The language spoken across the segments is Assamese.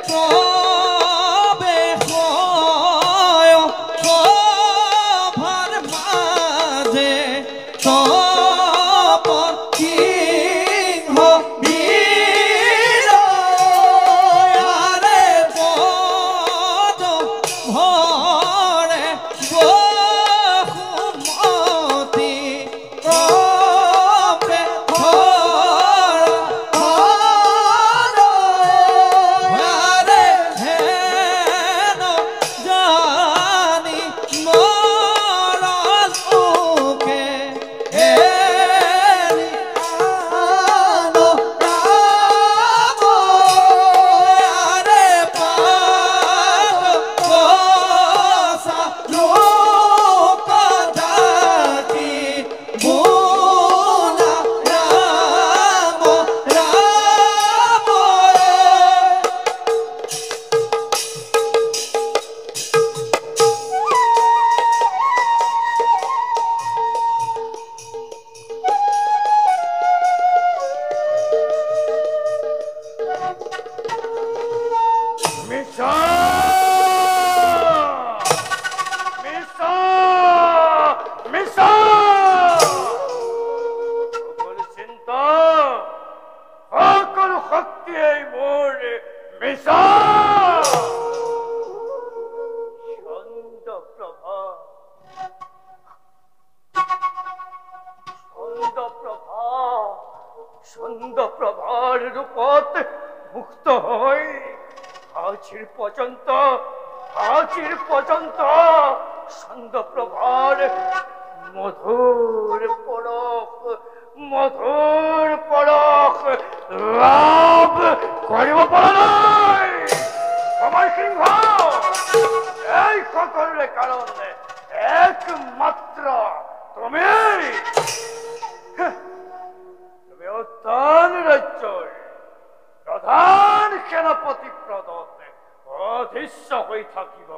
তবে হয় সভার মাঝে তপন সিংহ বীর আরে পদ ভরে বহুমতি তবে আরে হেন জানি মরাল ওকে এরি আনো রাম আরে পাগ কোসা লোক ডাকি বোলা রাম রাম মিশা মিশা মিশা সকল চিন্তা সকল শক্তি এই মোর মিশা চন্দ্রপ্রভা চন্দ্রপ্রভা চন্দ্রপ্রভার রূপত মুক্ত হয় আজের পর্যন্ত চন্দ্রপ্রভার মধুর পরখ লাভ করিব পারা নাই সময় সিংহ এই সকলের কারণে একমাত্র তুমি উত্তান রাজ্যের প্রধান সেনাপতি প্রদত্তে অধীশ্য হয়ে থাকিব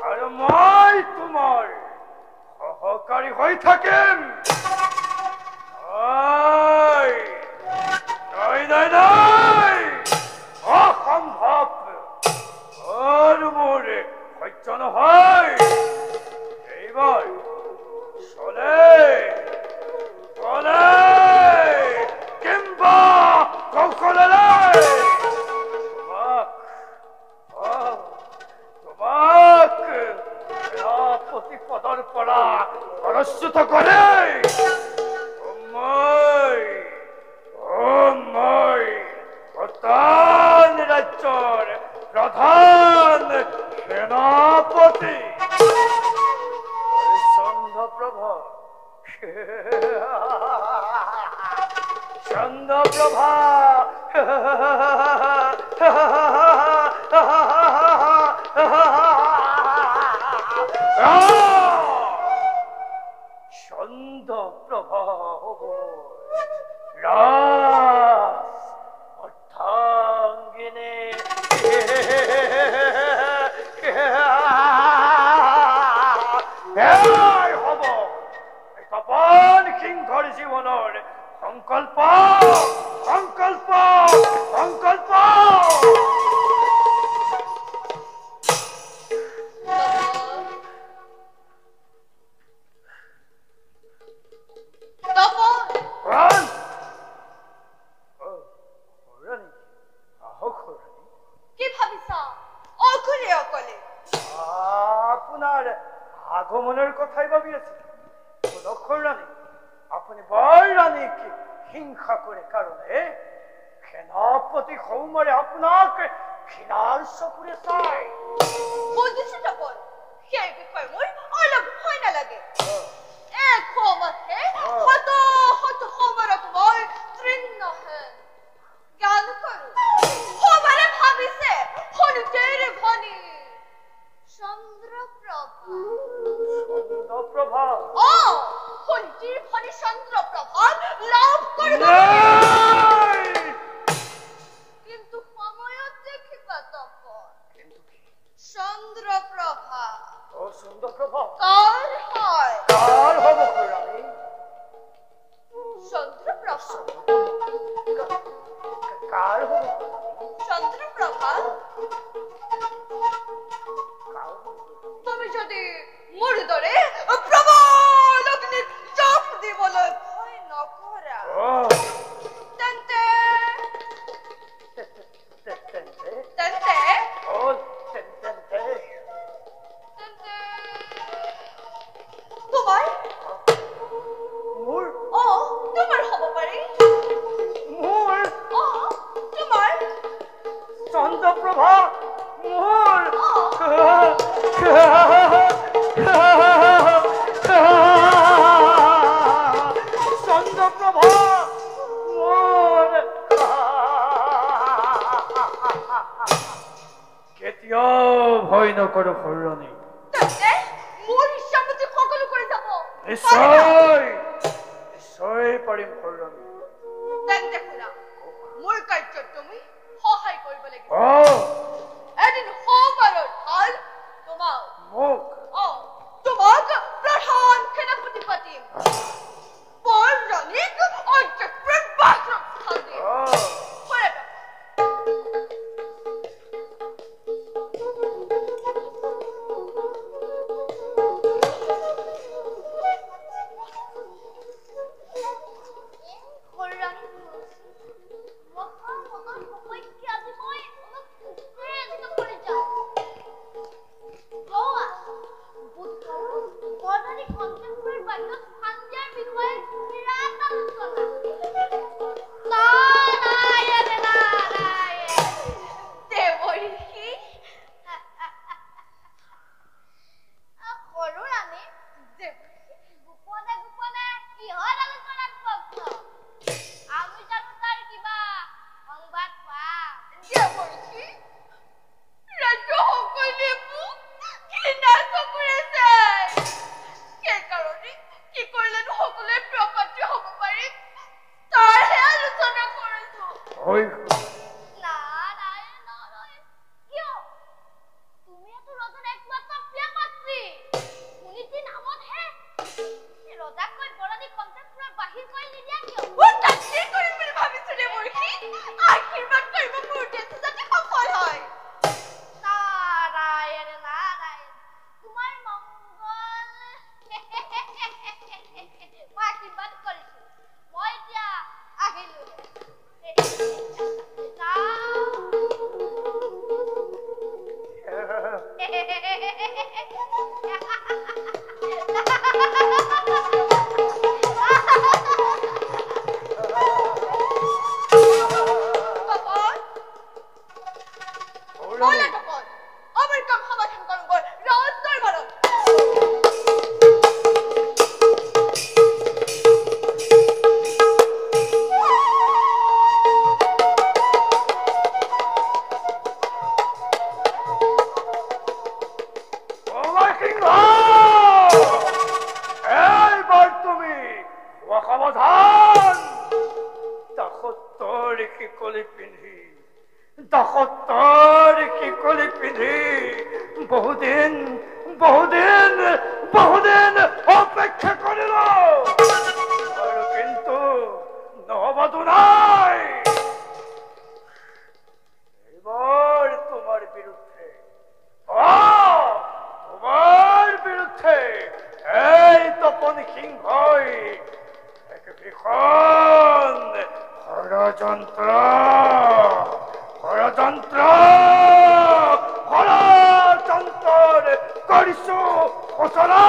আর মই তোমার সহকারী হয়ে থাকেন অসম্ভব আর মোরে সহ্য নহয় এইবার চলে কিংবা কৌশলে তোমাক প্রতিপদর পরা পরস্যুত করে প্রধান রাজ্যের প্রধান সেনাপতি চন্দ্রপ্রভা চন্দ্রপ্রভা চন্দ্রপ্রভা রাস অর্থাঙ্গিনী হব তপন সিংহর জীবনের সংকল্প সংকল্প সংকল্প কি ভাবিছা অকলে অকলে আপনার আগমনের কথাই ভাবিয়েছি রানী আপনি বল রানীকে হিংসা করে কারণে সেনাপতি সৌমরে আপনাকে ঘৃণার্ষ করে চাই বুঝেছি তখন সেই বিষয় মোর অলপ ভয় না লাগে এক হোমকে হত হত হোমরক মই তৃণ্য হেন জ্ঞান করু হোমরে ভাবিছে হনুতের ভনি চন্দ্রপ্রভা ও হনুটির ভনি চন্দ্রপ্রভা লাভ করব কিন্তু সময়ত দেখিবা তখন চন্দ্রপ্রভা ও চন্দ্রপ্রভা কার হয় কার হবে রানী চন্দ্রপ্রভা কার হবো চন্দ্রপ্রভা তুমি যদি মুড়দরে প্রবল অগ্নির চাপ দিবলৈ ভয় নকৰা তেন্তে তেন্তে তোমাৰ মোৰ তোমাৰ হ'ব পাৰে মোৰ তোমাৰ চন্দ্ৰপ্ৰভা মোৰ চন্দ্ৰপ্ৰভা মোৰ কেতিয়াও ভয় নকৰো সৰুৰণী তেন্তে মোৰ ইচ্ছামতে সকলো কৰি যাব নিশ্চয় নিশ্চয় পাৰিম সৰুৰণী তেন্তে শুনা মোৰ কাৰ্যত তুমি সহায় কৰিব লাগিব এদিন সবাৰৰ ভাল তোমাক মোক তোমাক প্ৰধান সেনাপতি পাতিম বৰৰাণীক অন্তঃপুৰত বাসৰ স্থান দিম বহুদিন অপেক্ষা কৰিল কিন্তু নহবাতো নাই এবাৰ তোমাৰ বিৰুদ্ধে এই তপন সিংহই এক ভীষণ ষড়যন্ত্ৰ কৰিছো ঘোষণা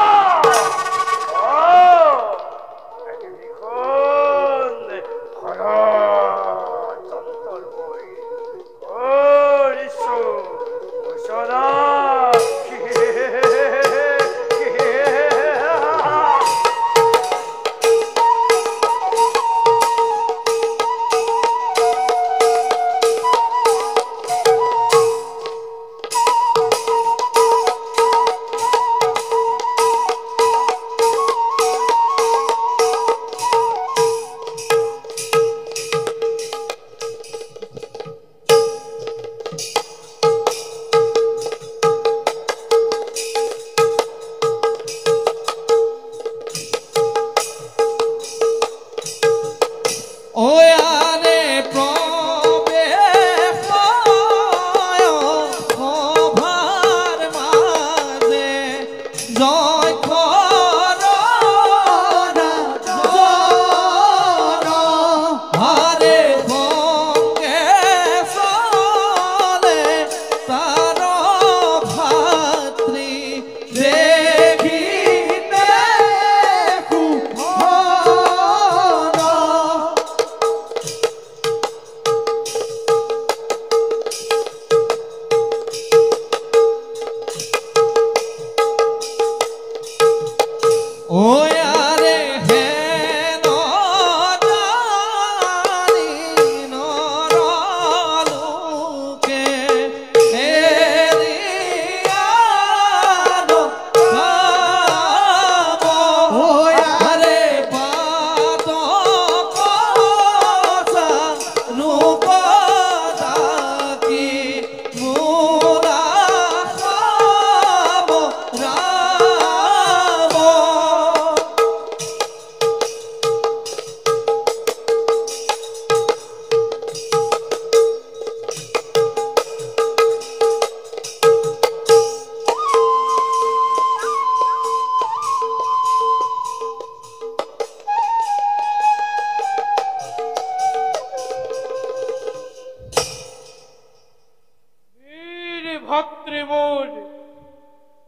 ভাতৃমূর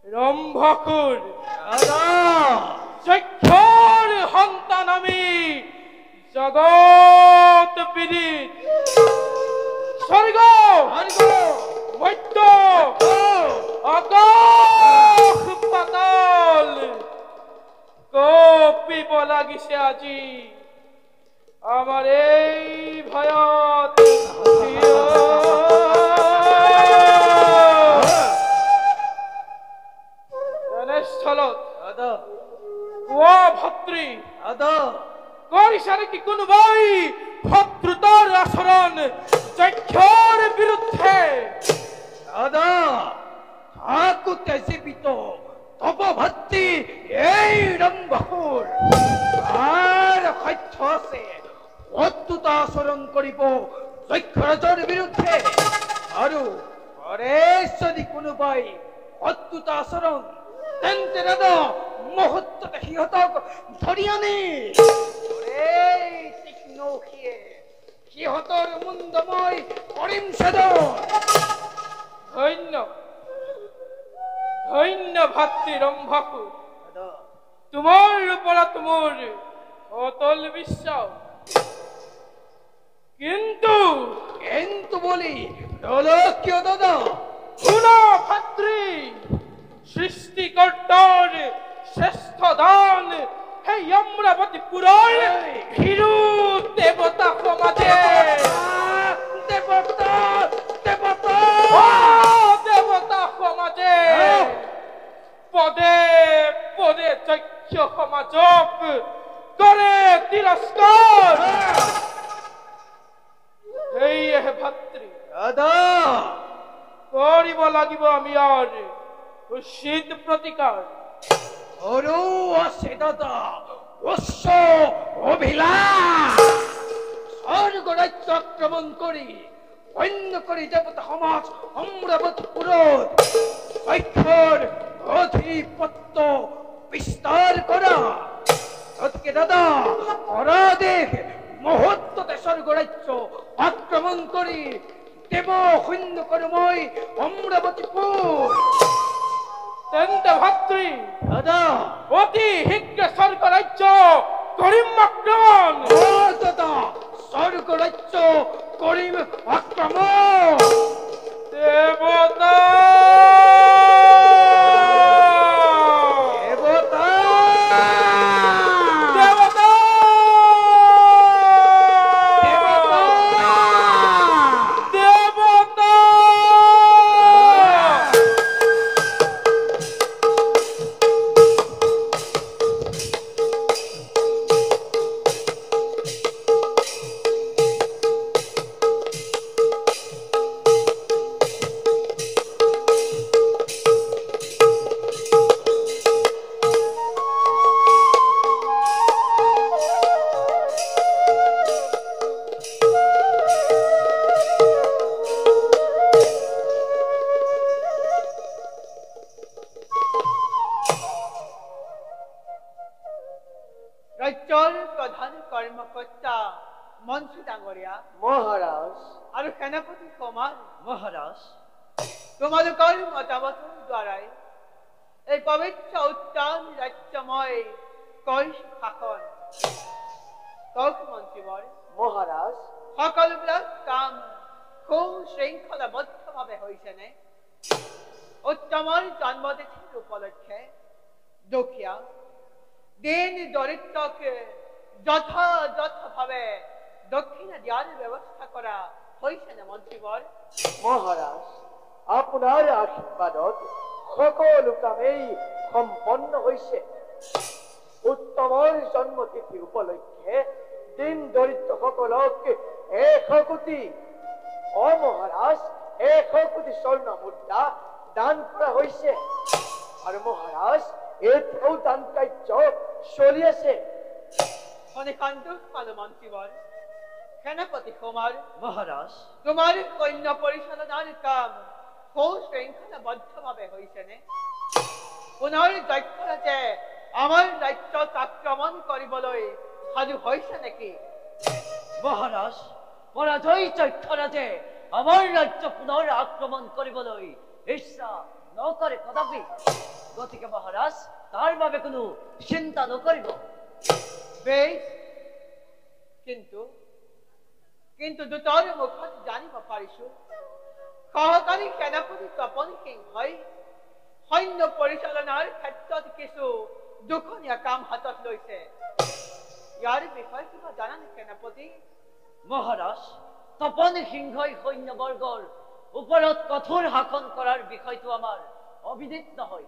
রম্ভকুর দাদা যক্ষর সন্তান আমি জগত বিদিত স্বর্গ মধ্য আকাশ পাতাল কপিব লাগিছে আজি আমার এই ভয়ত তেনেস্থলত দাদা কোৱা ভাতৃ দাদা কৰিছানে কি কোনোবাই ভদ্ৰতাৰ আচৰণ যক্ষৰ বিৰুদ্ধে দাদা থাকোতে জীৱিত তব ভাতৃ এই ৰম্ভকুৰ আৰ সত্য আছে অদ্ভুত আচৰণ কৰিব যক্ষৰাজৰ বিৰুদ্ধে আৰু কৰে যদি কোনোবাই অদ্ভুত আচৰণ তেন্তে দাদা মুহূৰ্ততে সিহঁতক ধৰি আনি তীক্ষ্ণীয়ে সিহঁতৰ মুণ্ড মই কৰিম ছেদন। ধন্য ধন্য ভাতৃ ৰম্ভকুৰ দাদা তোমাৰ ওপৰত মোৰ অতল বিশ্বাস কিন্তু কিন্তু বলি কিয় দাদা শুনা ভাতৃ সৃষ্টিকৰ্তাৰ শ্ৰেষ্ঠ দান সেই অমৰাৱতীপুৰৰ হিৰো দেৱতা সমাজে দেৱতা দেৱতা দেৱতা সমাজে পদে পদে যক্ষ সমাজক কৰে তিৰস্কাৰ সেয়েহে ভাতৃ দাদা কৰিব লাগিব আমি আৰ উচিত প্ৰতিকাৰ আৰু আছে দাদা উচ্চ অভিলাষ স্বৰ্গ ৰাজ্য আক্ৰমণ কৰি অন্য কৰি দেৱতা সমাজ অমৰাৱতীপুৰত যক্ষৰ অধিপত্য বিস্তাৰ কৰা গতিকে দাদা অৰাদেশ মুহূৰ্ততে স্বৰ্গ ৰাজ্য আক্ৰমণ কৰি দেৱ শূন্য কৰো মই অমৰাৱতীপুৰ। তেন্তে ভাতৃ দাদা অতি শীঘ্ৰ স্বৰ্গ ৰাজ্য কৰিম আক্ৰমণ দাদা স্বৰ্গ ৰাজ্য কৰিম আক্ৰমণ। দেৱতা দেৱতা দেৱতা দেৱতা দেৱতা ৰাজ্যৰ প্ৰধান কৰ্মকৰ্তা মন্ত্ৰী ডাঙৰীয়া মহাৰাজ আৰু সেনাপতি সমাজ মহাৰাজ তোমালোকৰ মতামতৰ দ্বাৰাই এই পবিত্ৰ উত্তম ৰাজ্যময় কৈছো শাসন কওক মন্ত্ৰীবৰ মহাৰাজ সকলোবিলাক কাম সুশৃংখলাবদ্ধভাৱে হৈছেনে? উত্তমৰ জন্মতিথিৰ উপলক্ষে দুখীয়া দিন দৰিদ্ৰক যথাযথভাৱে দক্ষিণা দিয়াৰ ব্যৱস্থা কৰা হৈছেনে মন্ত্ৰীবৰ? মহাৰাজ আপোনাৰ আশীৰ্বাদত সকলো কামেই সম্পন্ন হৈছে। উত্তমৰ জন্মতিথি উপলক্ষে দিন দৰিদ্ৰসকলক 100 কোটি মহাৰাজ 100 কোটি স্বৰ্ণ মুদ্ৰা দান কৰা হৈছে আৰু মহাৰাজ এতিয়াও দান কাৰ্য চলি আছে। শুনি সন্তোষ পালো মন্ত্ৰীবৰ। সেনাপতি সমাজ মহাৰাজ তোমাৰ সৈন্য পৰিচালনাৰ কাম সুশৃংখলাবদ্ধভাৱে হৈছেনে? পুনৰ যক্ষৰাজে আমাৰ ৰাজ্যত আক্ৰমণ কৰিবলৈ সাজু হৈছে নেকি? মহাৰাজ পৰাজয় যক্ষৰাজে আমাৰ ৰাজ্য পুনৰ আক্ৰমণ কৰিবলৈ ঈৰ্ষা নকৰে কদাপি। গতিকে মহাৰাজ তাৰ বাবে কোনো চিন্তা নকৰিব। বেশ, কিন্তু কিন্তু দুটাৰ মুখত জানিব পাৰিছো সহকাৰী সেনাপতি তপন সিংহই সৈন্য পৰিচালনাৰ ক্ষেত্ৰত কিছু দুখনীয়া কাম হাতত লৈছে। ইয়াৰ বিষয়ে কিবা জানানে সেনাপতি? মহাৰাজ তপন সিংহই সৈন্যবৰ্গৰ ওপৰত কঠোৰ শাসন কৰাৰ বিষয়টো আমাৰ অবিদিত নহয়।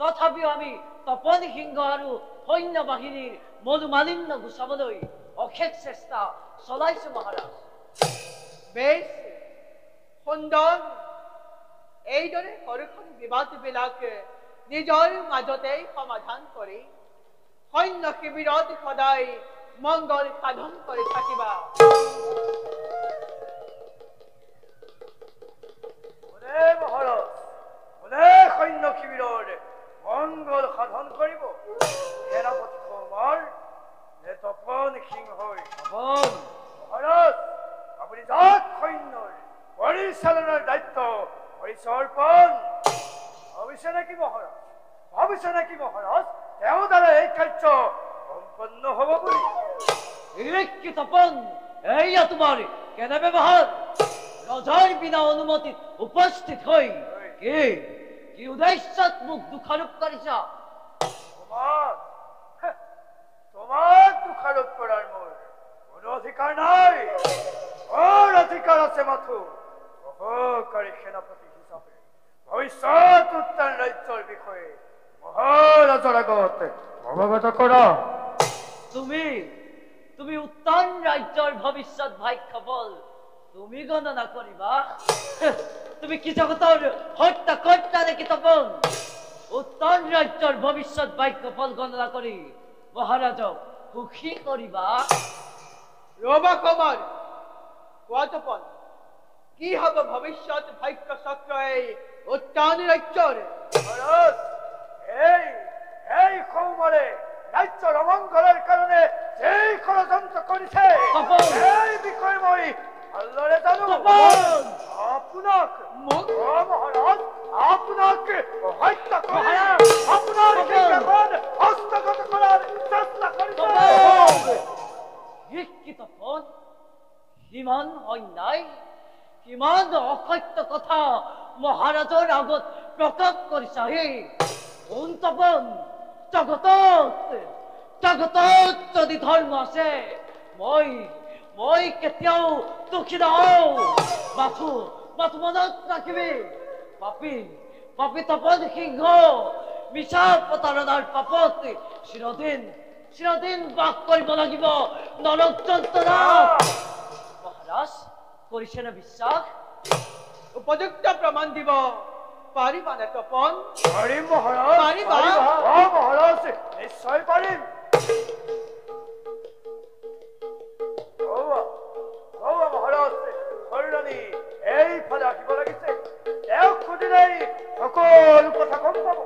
তথাপিও আমি তপন সিংহ আৰু সৈন্য বাহিনীৰ মনোমালিন্য গুচাবলৈ অশেষ চেষ্টা চলাইছো মহাৰাজ। বেশ সুন্দৰ। এইদৰে সৰু সৰু বিবাদবিলাক নিজৰ মাজতেই সমাধান কৰি সৈন্য শিবিৰত সদায় মংগল সাধন কৰি থাকিবা। মহাৰাজ কোনে সৈন্য শিবিৰৰ মংগল সাধন কৰিব? সেনাপতি কৌমাৰ নে তপন সিংহই? মহাৰাজ আপুনি যাক সৈন্যৰ পৰিচালনাৰ দায়িত্ব পৰিচৰ্পণ ভাবিছে নেকি মহাৰাজ? তেওঁ দ্বাৰা এই কাৰ্য সম্পন্ন হব বুলি? কি তপন, এইয়া তোমাৰ কেনে ব্যৱহাৰ? ৰজাৰ বিনা অনুমতিত উপস্থিত হৈ কি উদ্দেশ্যত মোক দোষাৰোপ কৰিছা? তোমাক দোষাৰোপ কৰাৰ মোৰ কোনো অধিকাৰ নাই। অধিকাৰ আছে মাথো সহকাৰী সেনাপতি হিচাপে ভৱিষ্যত উত্তৰ ৰাজ্যৰ বিষয়ে মহাৰাজৰ আগত অৱগত কৰা। তুমি উত্তৰ ৰাজ্যৰ ভৱিষ্যত ভাগ্যফল তুমি গণনা কৰিবা? তুমি কি জগতৰ হত্যাকৰ্তা নেকি তপন? উত্তৰ ৰাজ্যৰ ভৱিষ্যত ভাগ্যফল গণনা কৰি মহাৰাজক সুখী কৰিবা? ৰবা কৌমাৰ, কোৱা তপন, কি হব ভৱিষ্যত ভাগ্য চক্ৰ এই উত্তৰ ৰাজ্যৰ? মহাৰাজ এই কৌমাৰে ৰাজ্যৰ অমংগলৰ কাৰণে যে ষড়যন্ত্ৰ কৰিছে এই বিষয়ে মই ভালদৰে জানো। আপোনাক মহাৰাজ হত্যা কৰি আপোনাৰ সিংহাসন হস্তগত কৰাৰ চেষ্টা কৰিছে। কি তপন, কিমান অন্যায়, কিমান অসত্য কথা মহাৰাজৰ আগত প্ৰকাশ কৰিছা হে? কোন তপন? জগতত যদি ধৰ্ম আছে মই কেতিয়াও দুখী নহওঁ। মাথো মনত ৰাখিবি। পাপী তপন সিংহ মিছা প্ৰতাৰণাৰ পাপত চিৰদিন বাস কৰিব লাগিব নৰক যন্ত্ৰণা। মহাৰাজ কৰিছেনে বিশ্বাস? উপযুক্ত প্ৰমাণ দিব পাৰিবানে তপন? পাৰিম মহাৰাজ, মহাৰাজ নিশ্চয় পাৰিম। মহাৰাজ সৈৰণী এইফালে আহিব লাগিছে। তেওঁক সুধিলেই সকলো কথা গম পাব।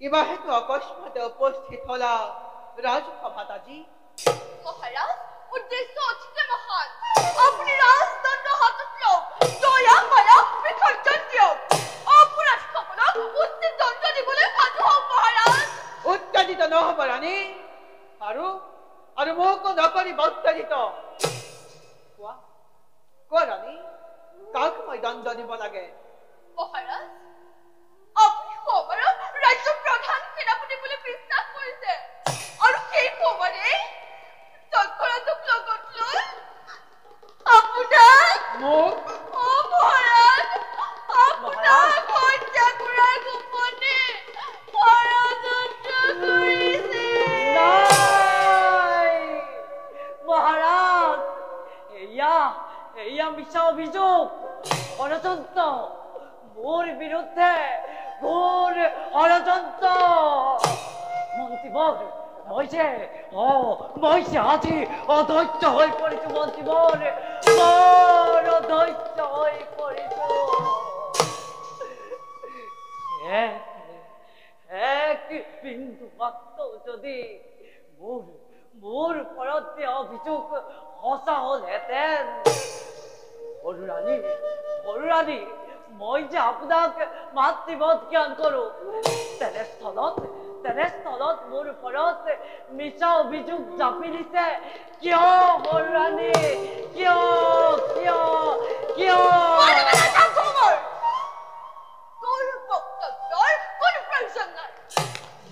কিবা হেতু অকস্মাতে উপস্থিত হলা ৰাজসভাত আজি? মহারাজ, উদ্দেশ্য অতীতে মহান। আপনি রাজদণ্ড হাতত লওক, দয়া মায়া বিসর্জন দিয়ক। অপরাধ সকলক উচিত দণ্ড দিবলৈ সাজু হওক মহারাজ। উত্তেজিত নহব ৰাণী, আৰু মোকো নকৰিব উত্তেজিত। কোৱা ৰাণী, কাক মই দণ্ড দিব লাগে? মহারাজ, আপনি সমারক রাজ্য প্রধান সেনাপতি বলে বিশ্বাস করেছে, আর সেই সমারে চক্রান্তক লগত লৈ আপনার মহারাজ হত্যা করার গোপনে ষড়যন্ত্র করেছে। মহারাজ, এয়া মিছা অভিযোগ, ষড়যন্ত্র, মোৰ বিৰুদ্ধে ঘোৰ ষড়যন্ত্ৰ। মন্ত্ৰীবৰ, মই যে আজি অধৈৰ্য হৈ পৰিছো মন্ত্ৰীবৰ। ধৈৰ্য হৈ পৰিছো এক বিন্দু মাত্ৰ যদি মোৰ ওপৰত অভিযোগ সঁচা হলহেঁতেন সৰু ৰাণী মই যে আপোনাক মাতৃবধ জ্ঞান কৰো তেনেস্থলত মোৰ ওপৰত মিছা অভিযোগ জাপি দিছে কিয় সৰু ৰাণী কিয় কিয় কিয়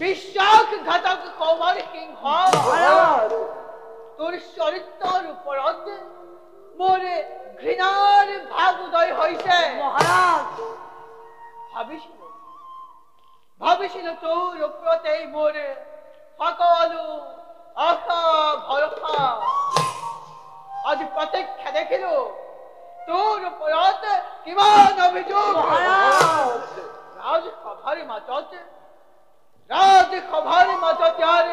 বিশ্বাসঘাতক কমল সিংহ তোৰ চৰিত্ৰৰ ওপৰত মোৰ ঘৃণাৰ ভাৱ উদয় হৈছে মহাৰাজ ভাবিছিলো তোৰ ওপৰতে মোৰ সকলো আশা ভৰসা আজি প্ৰত্যক্ষ দেখিলো তোৰ ওপৰত কিমান অভিযোগ ৰাজসভাৰ মাজত ইয়াৰ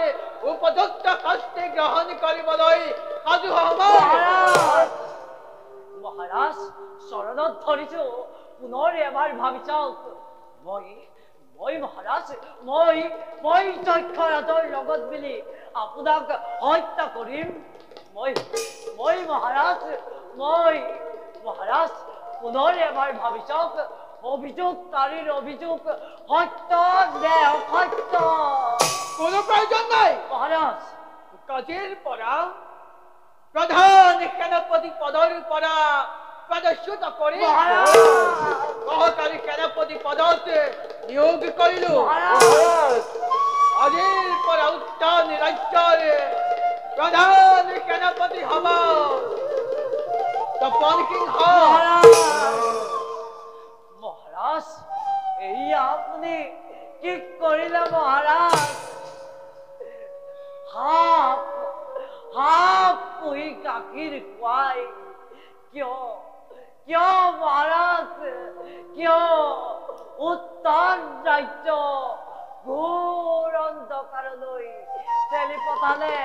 উপযুক্ত শাস্তি গ্ৰহণ কৰিবলৈ সাজু মহাৰাজ চৰণত ধৰিছো পুনৰ এবাৰ ভাবি চাওক মই মহাৰাজ মই যক্ষৰাজৰ লগত মিলি আপোনাক হত্যা কৰিম মই মহাৰাজ পুনৰ এবাৰ ভাবি চাওক অভিযোগকাৰীৰ অভিযোগ সত্য নে অসত্য কোনো প্ৰয়োজন নাই মহাৰাজ কাজিৰ পৰা প্ৰধান সেনাপতি পদৰ পৰা প্ৰদৰ্শিত কৰি সহকাৰী সেনাপতি পদত নিয়োগ কৰিলো আজিৰ পৰা উত্তৰ ৰাজ্যৰ প্ৰধান সেনাপতি হব তপন সিংহ মহাৰাজ এই আপুনি কি কৰিলে মহাৰাজ হাপ পুহি গাখীৰ খুৱাই কিয় মহাৰাজ কিয় উত্তৰ ৰাজ্য ঘোৰ অন্ধকাৰলৈ ঠেলি পঠালে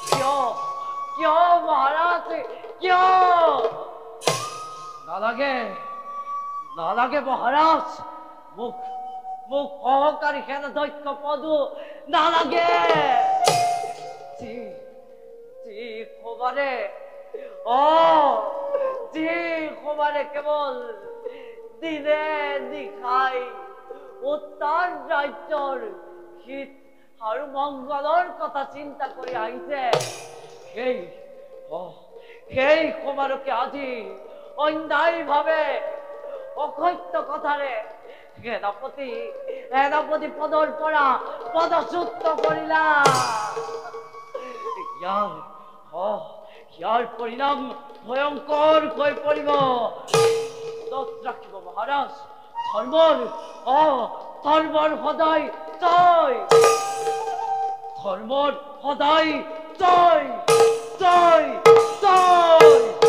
কিয় মহাৰাজ কিয় নালাগে মহাৰাজ মোক সহকাৰী সেনাধ্যক্ষ পদো নালাগে যি খবৰে কেৱল দিনে নিশাই উত্তৰ ৰাজ্যৰ হিত আৰু মংগলৰ কথা চিন্তা কৰি আহিছে সেই খবৰকে আজি অন্যায়ভাৱে অসত্য কথাৰে সেনাপতি পদৰ পৰা পদচ্যুত কৰিলা ইয়াৰ পৰিণাম ভয়ংকৰ হৈ পৰিব ৰাখিব মহাৰাজ ধৰ্মৰ সদায় জয় ধৰ্মৰ সদায় জয় জয় জয়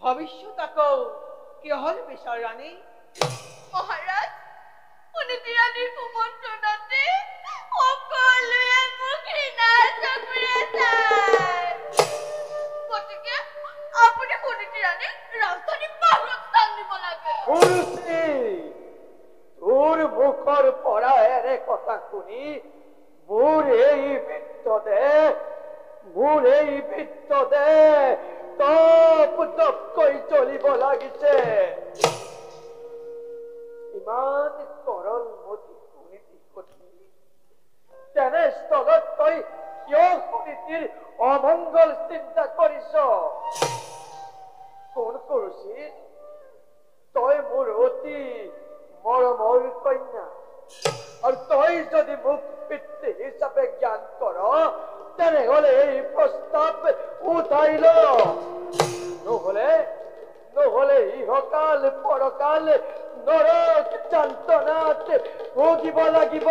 ভবিষ্যত আকৌ কিহৰ বিচাৰ ৰাণী মহাৰাজ পুনিতি ৰাণীৰ কুমন্ত্ৰণতে সকলোৱে মোক ঘৃণাৰ চকুৰে চায় গতিকে আপুনি পুনিতি ৰাণীক ৰাজধানী বাহিৰত স্থান দিব লাগে তোৰ মুখৰ পৰা এনে কথা শুনি মোৰ এই বৃত্তদে তপকৈ চলিব লাগিছে ইমান সৰল মতি তেনেস্থলত তই কিয় সুনীতিৰ অমংগল চিন্তা কৰিছ কোন কৰিছিল তই মোৰ অতি মৰমৰ কন্যা আৰু তই যদি মোক পিতৃ হিচাপে জ্ঞান কৰ তেনেহলে এই প্ৰস্তাৱ উঠাই ল নহলে ইহকাল পৰকাল নৰক যন্ত্ৰণাত ভুগিব লাগিব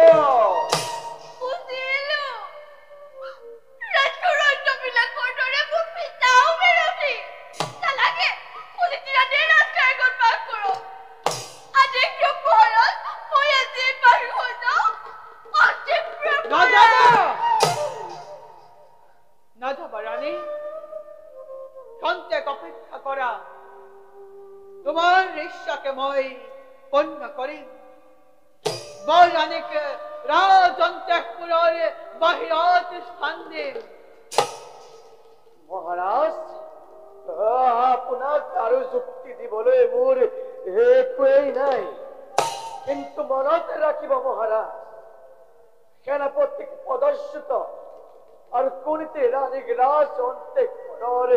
ৰাজবিলাকৰ দৰে মোৰ পিতাও বিৰোধী নালাগে পুনিতি ৰাণীয়ে ৰাজকাৰ্যত কৰা তোমাৰ ঈৰ্ষাকে মই পণ্য কৰি বৈৰানিক ৰাজন্তঃপুৰেৰ বাহিৰত স্থান দিন। মহাৰাজ আপনাৰ কাৰো যুক্তি দিবলৈ মোৰ একোৱেই নাই, কিন্তু মনত ৰাখিব মহাৰাজ, সেনাপতিক পদচ্যুত আৰু কোনিতে ৰাণীক ৰাজ অন্তঃপুৰৰ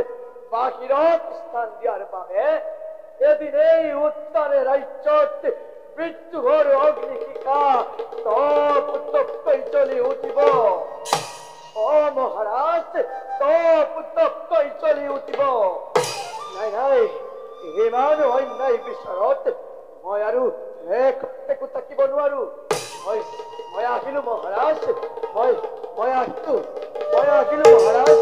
বাহিৰত স্থান দিয়াৰ বাবে এদিন এই উত্তৰে ৰাজ্যত মৃত্যুৰ অগ্নিশিখা তপ তপকৈ জ্বলি উঠিব। অ মহাৰাজ, তপ তপকৈ জ্বলি উঠিব। নাই নাই, ইমান অন্যায় বিচাৰত মই আৰু একো থাকিব নোৱাৰো। মই আহিলো মহাৰাজ, মই আহিলো মহাৰাজ।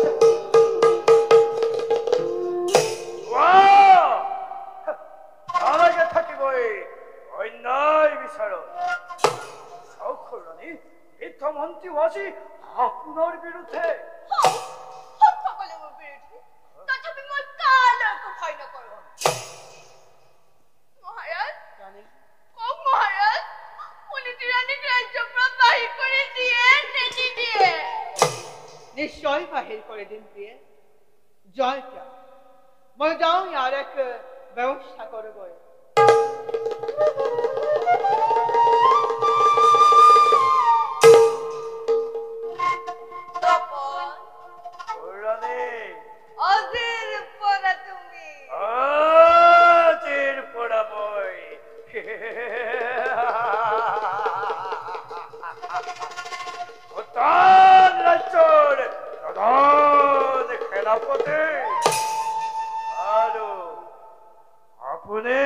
নালাগে থাকিবই অন্যায় বিচাৰত। চাওকচোন ৰাণী, বৃদ্ধ মন্ত্ৰী আজি আপোনাৰ বিৰুদ্ধে। সকলে মোৰ বিৰুদ্ধে, তথাপি মই কালৈকো ভয় নকৰো। মহাৰাজ, কওক মহাৰাজ, পুলিটি ৰাণীক ৰাজ্যৰ পৰা বাহিৰ কৰি দিয়ে নে নিদিয়ে? নিশ্চয় বাহিৰ কৰি দিম প্ৰিয়ে। জয় কিয়, মই যাওঁ ইয়াৰ এক ব্যৱস্থা কৰোগৈ। আজিৰ পৰা তুমি আজিৰ পৰা মই ভূটান ৰাজ্যৰ প্ৰধান সেনাপতি আৰু আপুনি